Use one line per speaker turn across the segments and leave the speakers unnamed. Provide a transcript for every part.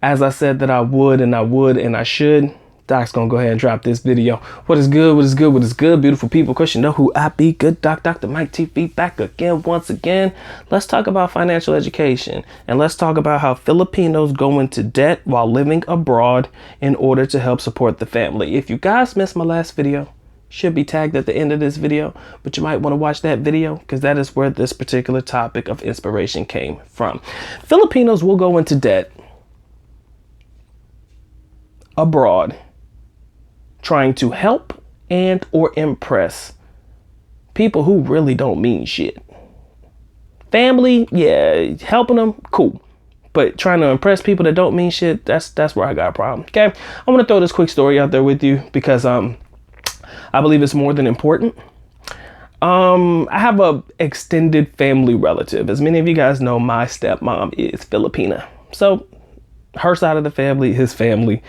As I said that I would and I should, Doc's gonna go ahead and drop this video. What is good, what is good, what is good, beautiful people? Cause you know who I be. Good Doc, Dr. Mike TV, back again, once again. Let's talk about financial education. And let's talk about how Filipinos go into debt while living abroad in order to help support the family. If you guys missed my last video, should be tagged at the end of this video, but you might want to watch that video because that is where this particular topic of inspiration came from. Filipinos will go into debt abroad trying to help and or impress people who really don't mean shit. Family, yeah, helping them, cool. But trying to impress people that don't mean shit, that's where I got a problem. Okay, I want to throw this quick story out there with you because I believe it's more than important. I have a extended family relative. As many of you guys know, my stepmom is Filipina. So her side of the family, his family,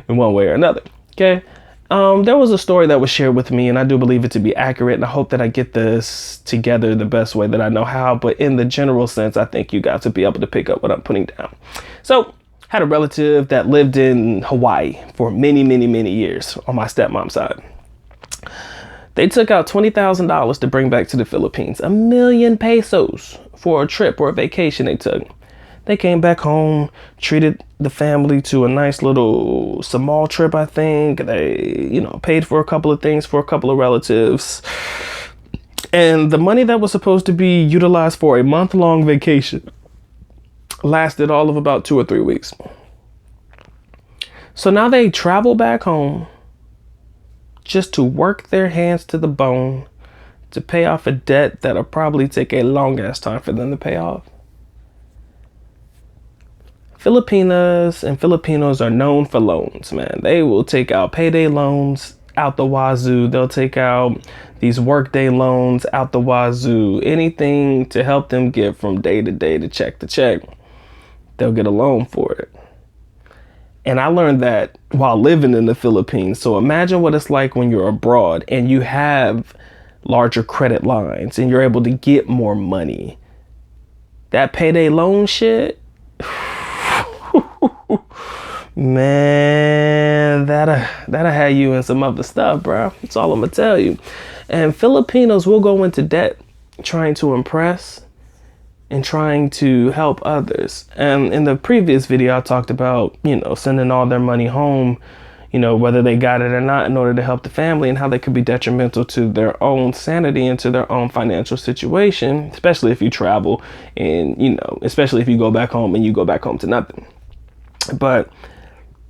in one way or another. Okay. There was a story that was shared with me, and I do believe it to be accurate, and I hope that I get this together the best way that I know how. But in the general sense, I think you guys will be able to pick up what I'm putting down. So, had a relative that lived in Hawaii for many, many, many years on my stepmom's side. They took out $20,000 to bring back to the Philippines, 1,000,000 pesos for a trip or a vacation they took. They came back home, treated the family to a nice little small trip, I think. They, paid for a couple of things for a couple of relatives. And the money that was supposed to be utilized for a month-long vacation lasted all of about 2 or 3 weeks. So now they travel back home just to work their hands to the bone to pay off a debt that'll probably take a long ass time for them to pay off. Filipinas and Filipinos are known for loans, man. They will take out payday loans out the wazoo. They'll take out these workday loans out the wazoo. Anything to help them get from day to day to check, they'll get a loan for it. And I learned that while living in the Philippines. So imagine what it's like when you're abroad and you have larger credit lines and you're able to get more money. That payday loan shit, man, that'll have you in some other stuff, bro. That's all I'm gonna tell you. And Filipinos will go into debt trying to impress and trying to help others. And in the previous video, I talked about, sending all their money home, whether they got it or not, in order to help the family, and how they could be detrimental to their own sanity and to their own financial situation, especially if you travel and, especially if you go back home and you go back home to nothing. But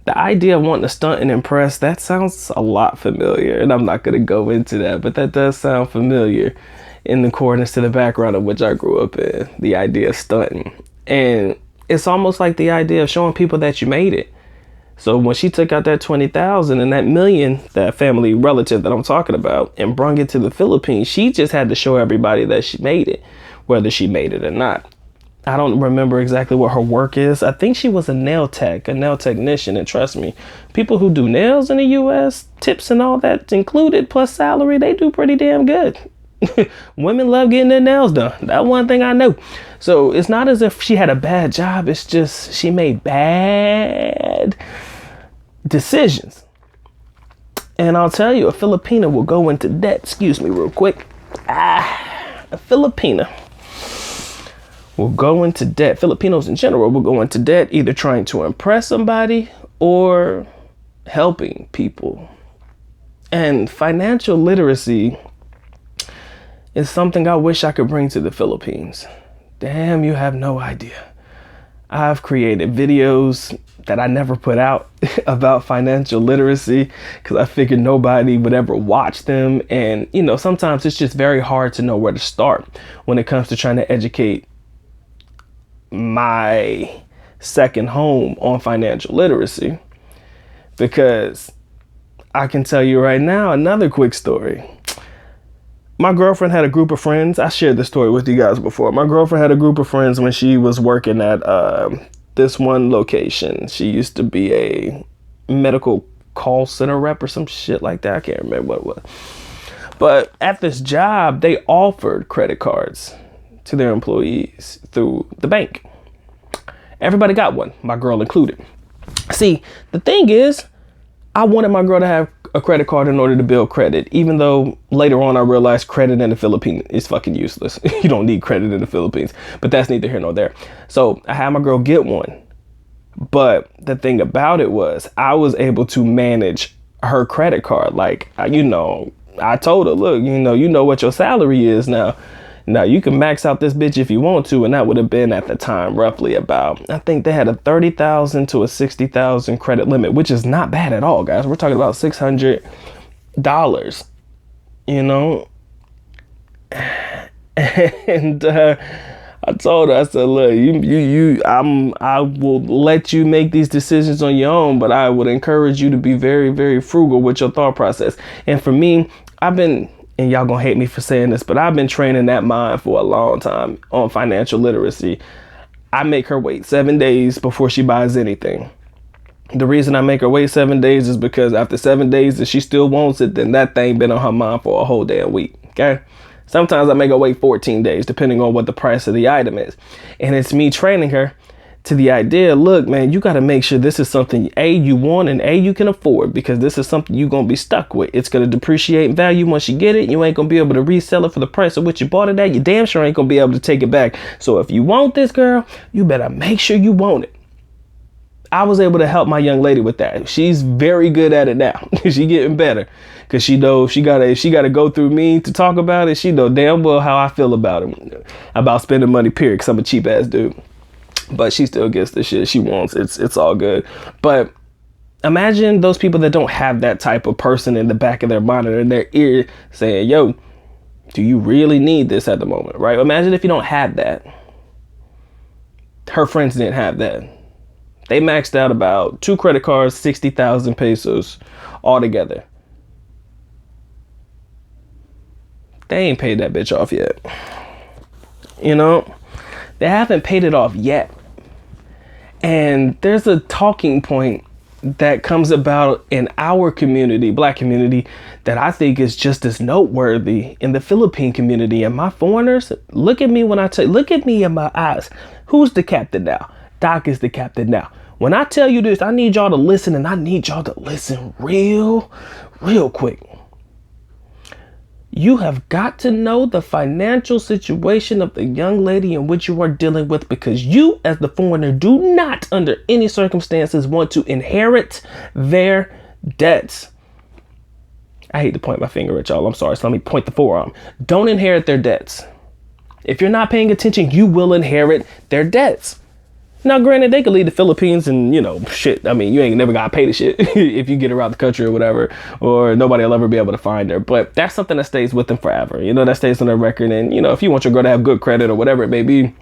the idea of wanting to stunt and impress, that sounds a lot familiar. And I'm not going to go into that, but that does sound familiar in accordance to the background of which I grew up in, the idea of stunting. And it's almost like the idea of showing people that you made it. So when she took out that 20,000 and that million, that family relative that I'm talking about, and brung it to the Philippines, she just had to show everybody that she made it, whether she made it or not. I don't remember exactly what her work is. I think she was a nail technician. And trust me, people who do nails in the US, tips and all that included, plus salary, they do pretty damn good. Women love getting their nails done. That one thing I know. So it's not as if she had a bad job. It's just she made bad decisions. And I'll tell you, a Filipina will go into debt. Excuse me real quick. A Filipina will go into debt. Filipinos in general will go into debt either trying to impress somebody or helping people. And financial literacy is something I wish I could bring to the Philippines. Damn, you have no idea. I've created videos that I never put out about financial literacy because I figured nobody would ever watch them. And, sometimes it's just very hard to know where to start when it comes to trying to educate my second home on financial literacy. Because I can tell you right now, another quick story. My girlfriend had a group of friends. I shared this story with you guys before. My girlfriend had a group of friends when she was working at this one location. She used to be a medical call center rep or some shit like that. I can't remember what it was. But at this job, they offered credit cards to their employees through the bank. Everybody got one, my girl included. See, the thing is, I wanted my girl to have a credit card in order to build credit, even though later on I realized credit in the Philippines is fucking useless. You don't need credit in the Philippines, but that's neither here nor there. So I had my girl get one. But the thing about it was I was able to manage her credit card. Like, you know, I told her, look, you know what your salary is now. Now you can max out this bitch if you want to. And that would have been at the time roughly about, I think they had a 30,000 to a 60,000 credit limit, which is not bad at all, guys. We're talking about $600, you know. And I told her, I said, look, I will let you make these decisions on your own, but I would encourage you to be very, very frugal with your thought process. And for me, and y'all gonna hate me for saying this, but I've been training that mind for a long time on financial literacy. I make her wait 7 days before she buys anything. The reason I make her wait 7 days is because after 7 days, if she still wants it, then that thing been on her mind for a whole damn week. Okay. Sometimes I make her wait 14 days, depending on what the price of the item is. And it's me training her to the idea, look, man, you got to make sure this is something A, you want, and A, you can afford, because this is something you're going to be stuck with. It's going to depreciate in value once you get it. You ain't going to be able to resell it for the price of what you bought it at. You damn sure ain't going to be able to take it back. So if you want this, girl, you better make sure you want it. I was able to help my young lady with that. She's very good at it now. She getting better because she knows she gotta go through me to talk about it. She know damn well how I feel about it, about spending money, period, because I'm a cheap ass dude. But she still gets the shit she wants. It's all good. But imagine those people that don't have that type of person in the back of their mind or in their ear saying, yo, do you really need this at the moment, right? Imagine if you don't have that. Her friends didn't have that. They maxed out about 2 credit cards, 60,000 pesos altogether. They ain't paid that bitch off yet. You know, they haven't paid it off yet. And there's a talking point that comes about in our community, Black community, that I think is just as noteworthy in the Philippine community. And my foreigners, look at me when I tell you, look at me in my eyes. Who's the captain now? Doc is the captain now. When I tell you this, I need y'all to listen, and I need y'all to listen real quick. You have got to know the financial situation of the young lady in which you are dealing with, because you, as the foreigner, do not under any circumstances want to inherit their debts. I hate to point my finger at y'all. I'm sorry. So let me point the forearm. Don't inherit their debts. If you're not paying attention, you will inherit their debts. Now, granted, they could leave the Philippines and, you know, shit. I mean, you ain't never got to pay the shit if you get around the country or whatever, or nobody will ever be able to find her. But that's something that stays with them forever. You know, that stays on their record. And, you know, if you want your girl to have good credit or whatever it may be, you know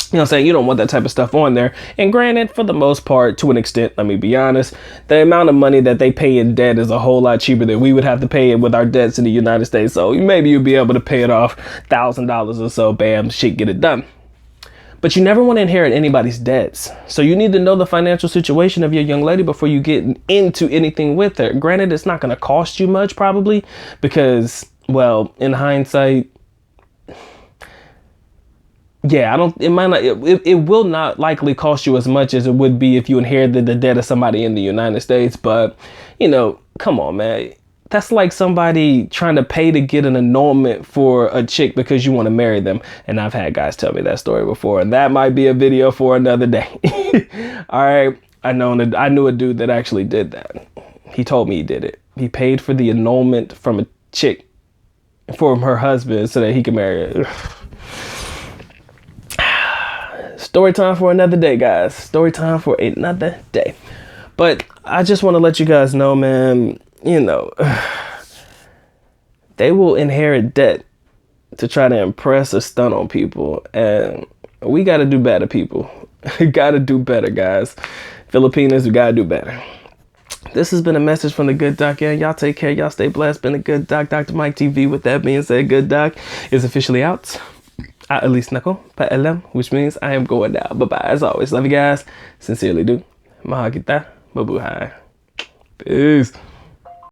what I'm saying, you don't want that type of stuff on there. And granted, for the most part, to an extent, let me be honest, the amount of money that they pay in debt is a whole lot cheaper than we would have to pay it with our debts in the United States. So maybe you'll be able to pay it off $1,000 or so. Bam, shit, get it done. But you never want to inherit anybody's debts. So you need to know the financial situation of your young lady before you get into anything with her. Granted, it's not going to cost you much probably because, well, in hindsight, yeah, it will not likely cost you as much as it would be if you inherited the debt of somebody in the United States. But, you know, come on, man. That's like somebody trying to pay to get an annulment for a chick because you want to marry them. And I've had guys tell me that story before, and that might be a video for another day. All right. I knew a dude that actually did that. He told me he did it. He paid for the annulment from a chick from her husband so that he could marry her. Story time for another day, guys. Story time for another day. But I just want to let you guys know, man, you know, they will inherit debt to try to impress or stun on people. And we got to do better, people. Got to do better, guys. Filipinas, we got to do better. This has been a message from the Good Doc. Yeah, y'all take care. Y'all stay blessed. Been a Good Doc, Dr. Mike TV. With that being said, Good Doc is officially out. Alis nako, paalam, which means I am going now. Bye-bye. As always, love you guys. Sincerely do. Mahal kita. Mabuhay. Peace.